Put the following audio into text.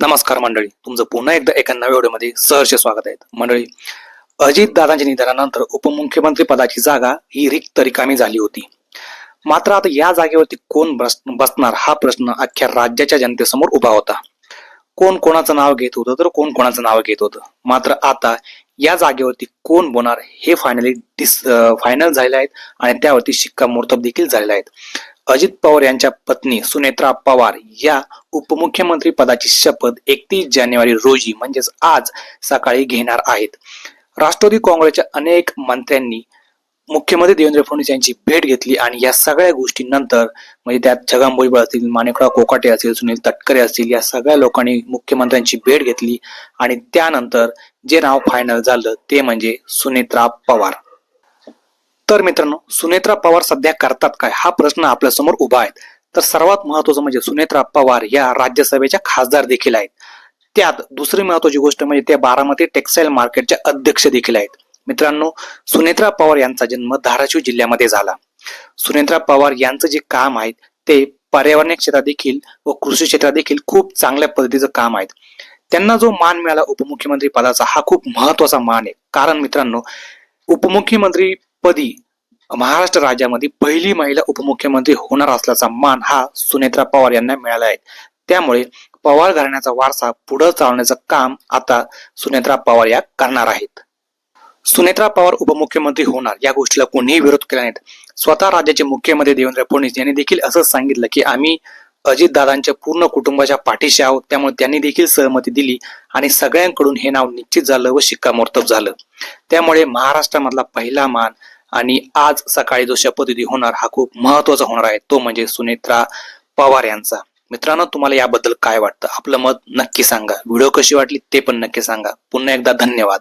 नमस्कार मंडळी, तुमचं पुन्हा एकदा एका नव्या व्हिडिओमध्ये सहर्ष स्वागत आहे. मंडळी, अजितदादांच्या निधनानंतर उपमुख्यमंत्री पदाची जागा ही रिक्त रिकामी झाली होती. मात्र आता या जागेवरती कोण बसणार हा प्रश्न अख्ख्या राज्याच्या जनतेसमोर उभा होता. कोण कोणाचं नाव घेत होतं तर कोण कोणाचं नाव घेत होतं. मात्र आता या जागेवरती कोण बोलणार हे फायनल झालेले आहेत आणि त्यावरती शिक्कामोर्तब देखील झालेले आहेत. अजित पवार यांच्या पत्नी सुनेत्रा पवार या उपमुख्यमंत्री पदाची शपथ 31 जानेवारी रोजी म्हणजेच आज सकाळी घेणार आहेत. राष्ट्रवादी काँग्रेसच्या अनेक मंत्र्यांनी मुख्यमंत्री देवेंद्र फडणवीस यांची भेट घेतली आणि या सगळ्या गोष्टींनंतर म्हणजे त्यात छगन भुजबळ असतील, माणिकराव कोकाटे असतील, सुनील तटकरे असतील, या सगळ्या लोकांनी मुख्यमंत्र्यांची भेट घेतली आणि त्यानंतर जे नाव फायनल झालं ते म्हणजे सुनेत्रा पवार. तर मित्रांनो, सुनेत्रा पवार सध्या करतात काय हा प्रश्न आपल्या समोर उभा आहे. तर सर्वात महत्वाचं म्हणजे सुनेत्रा पवार या राज्यसभेच्या खासदार देखील आहेत. त्यात दुसरी महत्वाची गोष्ट म्हणजे त्या बारामती टेक्सटाईल मार्केटच्या अध्यक्ष देखील आहेत. मित्रांनो, सुनेत्रा पवार यांचा जन्म धाराशिव जिल्ह्यामध्ये झाला. सुनेत्रा पवार यांचं जे काम आहे ते पर्यावरणीय क्षेत्रात देखील व कृषी क्षेत्रात देखील खूप चांगल्या पद्धतीचं काम आहे. त्यांना जो मान मिळाला उपमुख्यमंत्री पदाचा हा खूप महत्वाचा मान आहे. कारण मित्रांनो, उपमुख्यमंत्री पदी महाराष्ट्र राज्यामध्ये पहिली महिला उपमुख्यमंत्री होणार असल्याचा मान हा सुनेत्रा पवार यांना मिळाला आहे. त्यामुळे पवार घराण्याचा वारसा पुढे चालवण्याचं काम आता सुनेत्रा पवार या करणार आहेत. सुनेत्रा पवार उपमुख्यमंत्री होणार या गोष्टीला कोणीही विरोध केला नाही. स्वतः राज्याचे मुख्यमंत्री देवेंद्र फडणवीस यांनी देखील असं सांगितलं की आम्ही अजितदादांच्या पूर्ण कुटुंबाच्या पाठीशी आहोत. त्यामुळे त्यांनी देखील सहमती दिली आणि सगळ्यांकडून हे नाव निश्चित झालं व शिक्कामोर्तब झालं. त्यामुळे महाराष्ट्रामधला पहिला मान आणि आज सकाळी जो शपथविधी होणार हा खूप महत्वाचा होणार आहे तो म्हणजे सुनेत्रा पवार यांचा. मित्रांनो, तुम्हाला याबद्दल काय वाटतं? आपलं मत नक्की सांगा. व्हिडिओ कशी वाटली ते पण नक्की सांगा. पुन्हा एकदा धन्यवाद.